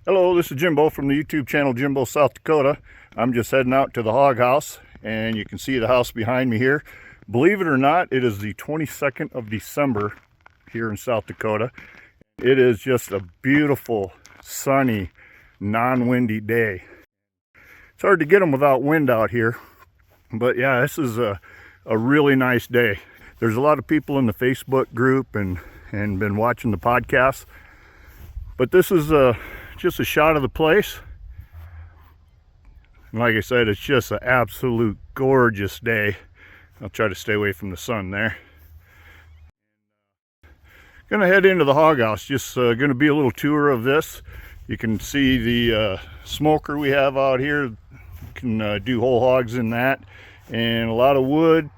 Hello, this is Jimbo from the YouTube channel Jimbo, South Dakota. I'm just heading out to the Hog House, and you can see the house behind me here. Believe it or not, it is the 22nd of December here in South Dakota. It is just a beautiful, sunny, non-windy day. It's hard to get them without wind out here, but yeah, this is a really nice day. There's a lot of people in the Facebook group and been watching the podcast, but this is just a shot of the place. And like I said, it's just an absolute gorgeous day. I'll try to stay away from the sun there. Gonna head into the Hog House. Just gonna be a little tour of this. You can see the smoker we have out here. You can do whole hogs in that, and a lot of wood.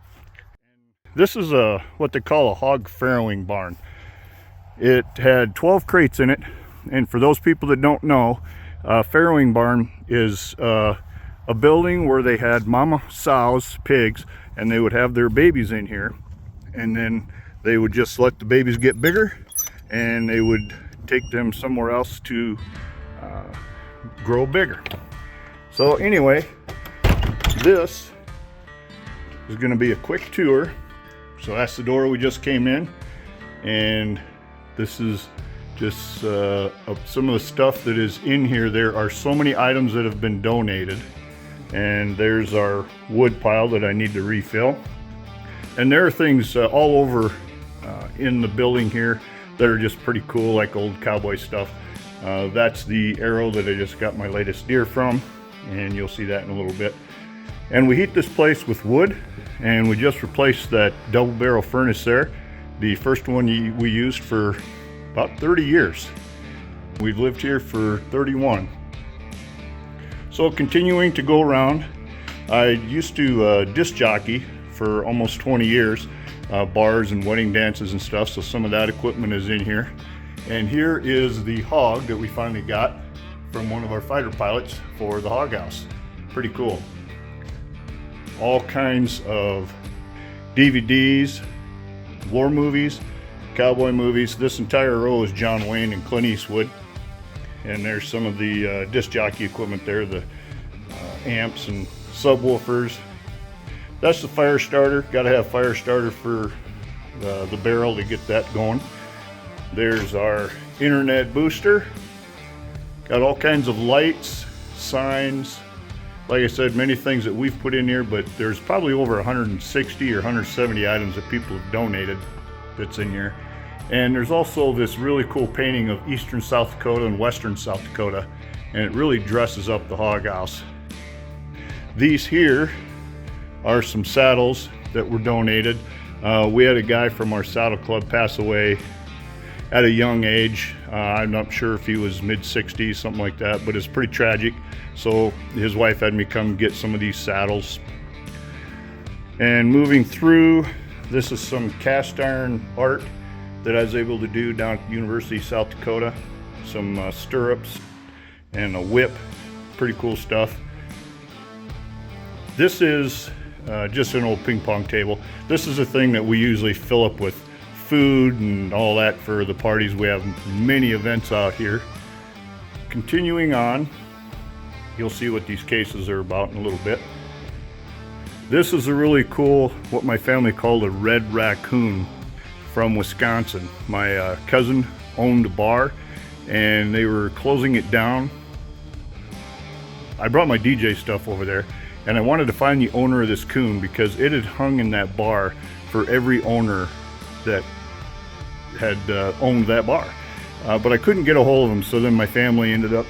This is what they call a hog farrowing barn. It had 12 crates in it. And for those people that don't know, farrowing barn is a building where they had mama sows, pigs, and they would have their babies in here, and then they would just let the babies get bigger, and they would take them somewhere else to grow bigger. So anyway, this is going to be a quick tour. So that's the door we just came in, and this is just some of the stuff that is in here. There are so many items that have been donated, and there's our wood pile that I need to refill. And there are things all over in the building here that are just pretty cool, like old cowboy stuff. That's the arrow that I just got my latest deer from, and you'll see that in a little bit. And we heat this place with wood, and we just replaced that double barrel furnace there. The first one we used for about 30 years. We've lived here for 31. So continuing to go around, I used to disc jockey for almost 20 years, bars and wedding dances and stuff, so some of that equipment is in here. And here is the hog that we finally got from one of our fighter pilots for the Hog House. Pretty cool. All kinds of DVDs, war movies, cowboy movies. This entire row is John Wayne and Clint Eastwood, and there's some of the disc jockey equipment there, the amps and subwoofers. That's the fire starter. Got to have fire starter for the barrel to get that going. There's our internet booster. Got all kinds of lights, signs. Like I said, many things that we've put in here, but there's probably over 160 or 170 items that people have donated that's in here. And there's also this really cool painting of eastern South Dakota and western South Dakota, and it really dresses up the Hog House. These here are some saddles that were donated. We had a guy from our saddle club pass away at a young age. I'm not sure if he was mid-60s, something like that, but it's pretty tragic. So his wife had me come get some of these saddles. And moving through, this is some cast iron art that I was able to do down at the University of South Dakota. Some stirrups and a whip. Pretty cool stuff. This is just an old ping pong table. This is a thing that we usually fill up with food and all that for the parties. We have many events out here. Continuing on, you'll see what these cases are about in a little bit. This is a really cool, what my family called a red raccoon from Wisconsin. My cousin owned a bar, and they were closing it down. I brought my DJ stuff over there, and I wanted to find the owner of this coon because it had hung in that bar for every owner that had owned that bar. But I couldn't get a hold of him, so then my family ended up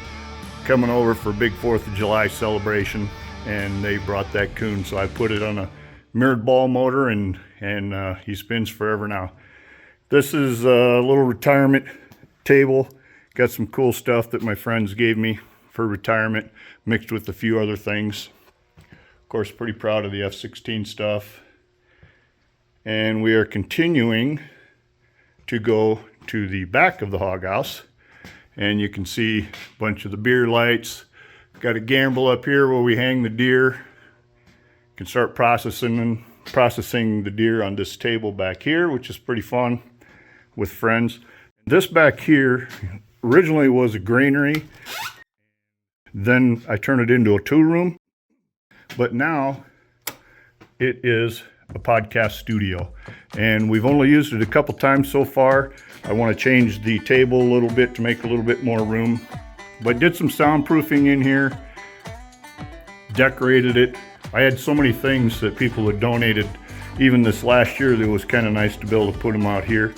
coming over for a big 4th of July celebration, and they brought that coon. So I put it on a mirrored ball motor, and he spins forever now. This is a little retirement table. Got some cool stuff that my friends gave me for retirement, mixed with a few other things. Of course, pretty proud of the F-16 stuff. And we are continuing to go to the back of the Hog House, and you can see a bunch of the beer lights. Got a gambrel up here where we hang the deer. You can start processing the deer on this table back here, which is pretty fun with friends. This back here originally was a granary. Then I turned it into a tool room. But now it is a podcast studio. And we've only used it a couple times so far. I want to change the table a little bit to make a little bit more room. But did some soundproofing in here. Decorated it. I had so many things that people had donated even this last year that it was kind of nice to be able to put them out here.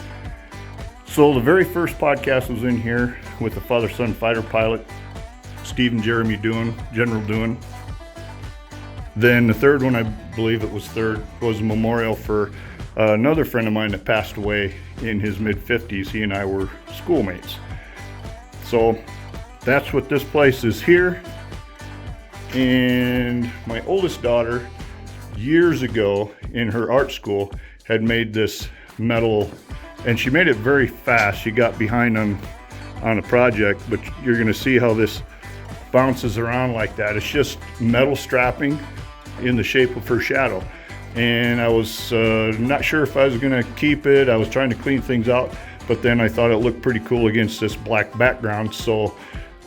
So the very first podcast was in here with the father-son fighter pilot, Steve and Jeremy General Doohan. Then the third one, I believe it was third, was a memorial for another friend of mine that passed away in his mid-50s. He and I were schoolmates. So that's what this place is here. And my oldest daughter, years ago in her art school, had made this metal, and she made it very fast. She got behind on a project, but you're going to see how this bounces around like that. It's just metal strapping in the shape of her shadow. And I was not sure if I was going to keep it. I was trying to clean things out, but then I thought it looked pretty cool against this black background. So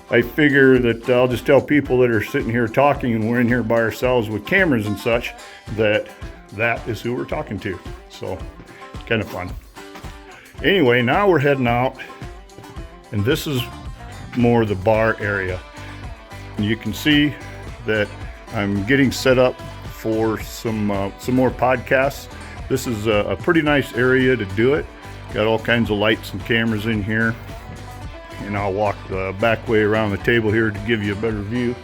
I figure that I'll just tell people that are sitting here talking and we're in here by ourselves with cameras and such that is who we're talking to. So kind of fun. Anyway, now we're heading out, and this is more the bar area. And you can see that I'm getting set up for some more podcasts. This is a pretty nice area to do it. Got all kinds of lights and cameras in here. And I'll walk the back way around the table here to give you a better view.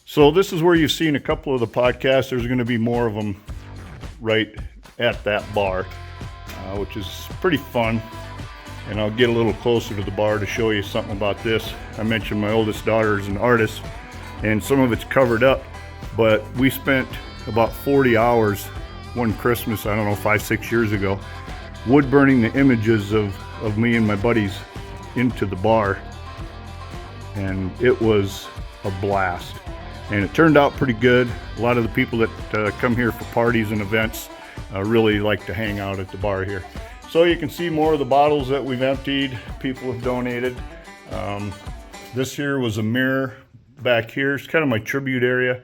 So this is where you've seen a couple of the podcasts. There's going to be more of them right at that bar, which is pretty fun. And I'll get a little closer to the bar to show you something about this. I mentioned my oldest daughter is an artist, and some of it's covered up, but we spent about 40 hours one Christmas, I don't know, 5-6 years ago, wood burning the images of me and my buddies into the bar, and it was a blast. And it turned out pretty good. A lot of the people that come here for parties and events really like to hang out at the bar here. So you can see more of the bottles that we've emptied, people have donated. This here was a mirror back here. It's kind of my tribute area.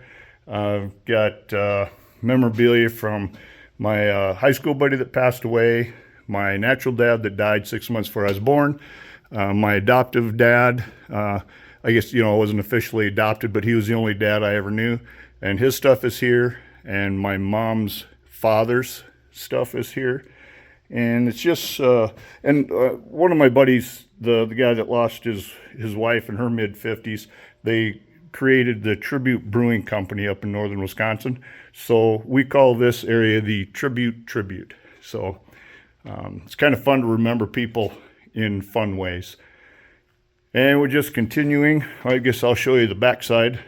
Got memorabilia from my high school buddy that passed away, my natural dad that died 6 months before I was born, my adoptive dad. I guess, I wasn't officially adopted, but he was the only dad I ever knew. And his stuff is here, and my mom's father's stuff is here. And it's just, one of my buddies, the guy that lost his wife in her mid-50s, they created the Tribute Brewing Company up in northern Wisconsin. So we call this area the Tribute. So it's kind of fun to remember people in fun ways. And we're just continuing. I guess I'll show you the backside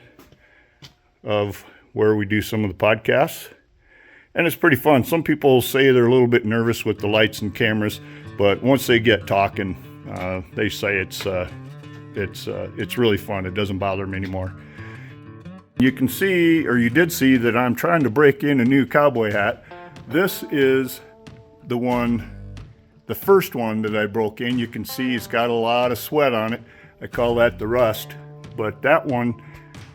of where we do some of the podcasts. And it's pretty fun. Some people say they're a little bit nervous with the lights and cameras, but once they get talking, they say it's really fun. It doesn't bother them anymore. You can see, or you did see, that I'm trying to break in a new cowboy hat. This is the first one that I broke in. You can see it's got a lot of sweat on it. I call that the rust. But that one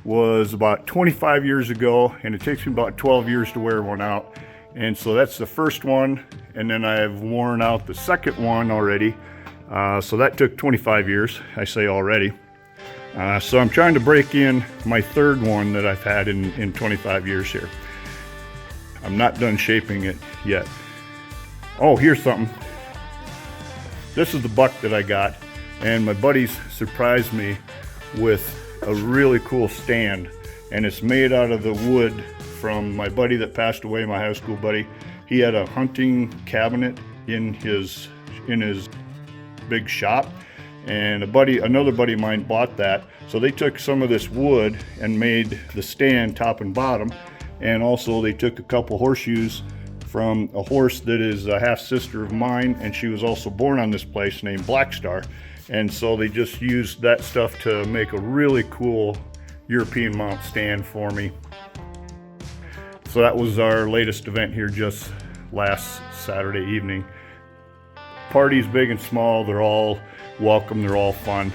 was about 25 years ago, and it takes me about 12 years to wear one out. And so that's the first one, and then I've worn out the second one already. So that took 25 years, I say already. So I'm trying to break in my third one that I've had in 25 years here. I'm not done shaping it yet. Oh, here's something. This is the buck that I got, and my buddies surprised me with a really cool stand, and it's made out of the wood from my buddy that passed away, my high school buddy. He had a hunting cabinet in his big shop, and another buddy of mine bought that. So they took some of this wood and made the stand top and bottom, and also they took a couple horseshoes from a horse that is a half sister of mine, and she was also born on this place, named Black Star. And so they just used that stuff to make a really cool European mount stand for me. So that was our latest event here just last Saturday evening. Parties big and small, they're all welcome, they're all fun.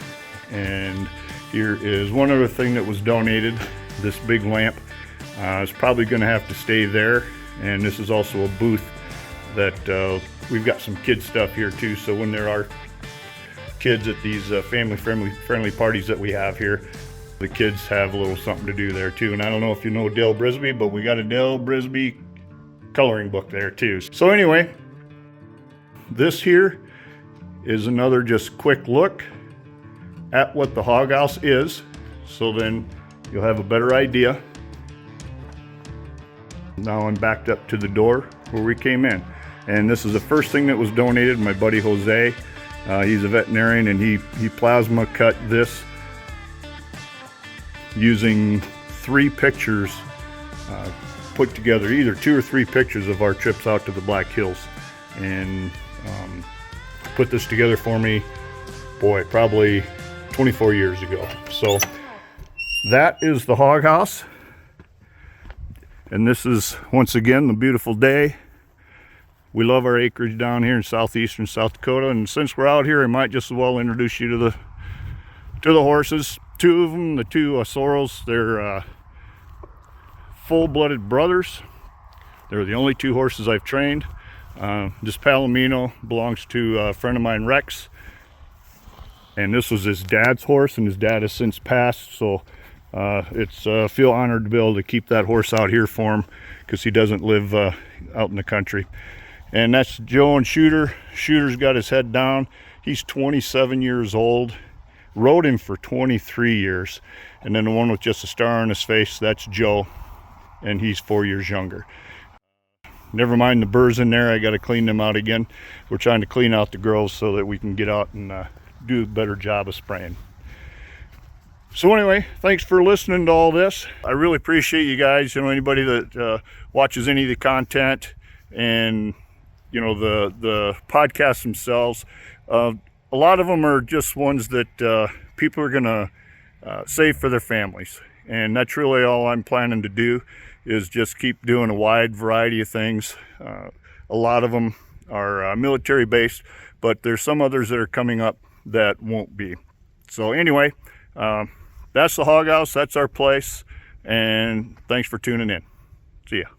And here is one other thing that was donated. This big lamp is probably going to have to stay there. And this is also a booth that we've got some kid stuff here too. So when there are kids at these family friendly parties that we have here, the kids have a little something to do there too. And I don't know if you know Dale Brisby, but we got a Dale Brisby coloring book there too. So anyway, this here is another just quick look at what the Hog House is. So then you'll have a better idea. Now I'm backed up to the door where we came in. And this is the first thing that was donated. My buddy Jose, he's a veterinarian, and he plasma cut this using 3 pictures put together, either 2 or 3 pictures of our trips out to the Black Hills, and put this together for me, boy, probably 24 years ago. So that is the Hog House, and this is once again the beautiful day. We love our acreage down here in southeastern South Dakota, and since we're out here, I might just as well introduce you to the horses. 2 of them, the 2 Soros, they're full-blooded brothers. They're the only 2 horses I've trained. This Palomino belongs to a friend of mine, Rex, and this was his dad's horse, and his dad has since passed, so it's feel honored to be able to keep that horse out here for him, because he doesn't live out in the country. And that's Joe and Shooter. Shooter's got his head down. He's 27 years old. Rode him for 23 years. And then the one with just a star on his face, that's Joe, and he's 4 years younger. Never mind the burrs in there, I got to clean them out again. We're trying to clean out the groves so that we can get out and do a better job of spraying. So anyway, thanks for listening to all this. I really appreciate you guys, anybody that watches any of the content, and the podcasts themselves. A lot of them are just ones that people are gonna save for their families, and that's really all I'm planning to do, is just keep doing a wide variety of things. A lot of them are military based, but there's some others that are coming up that won't be. So anyway, that's the Hog House, that's our place, and thanks for tuning in. See ya.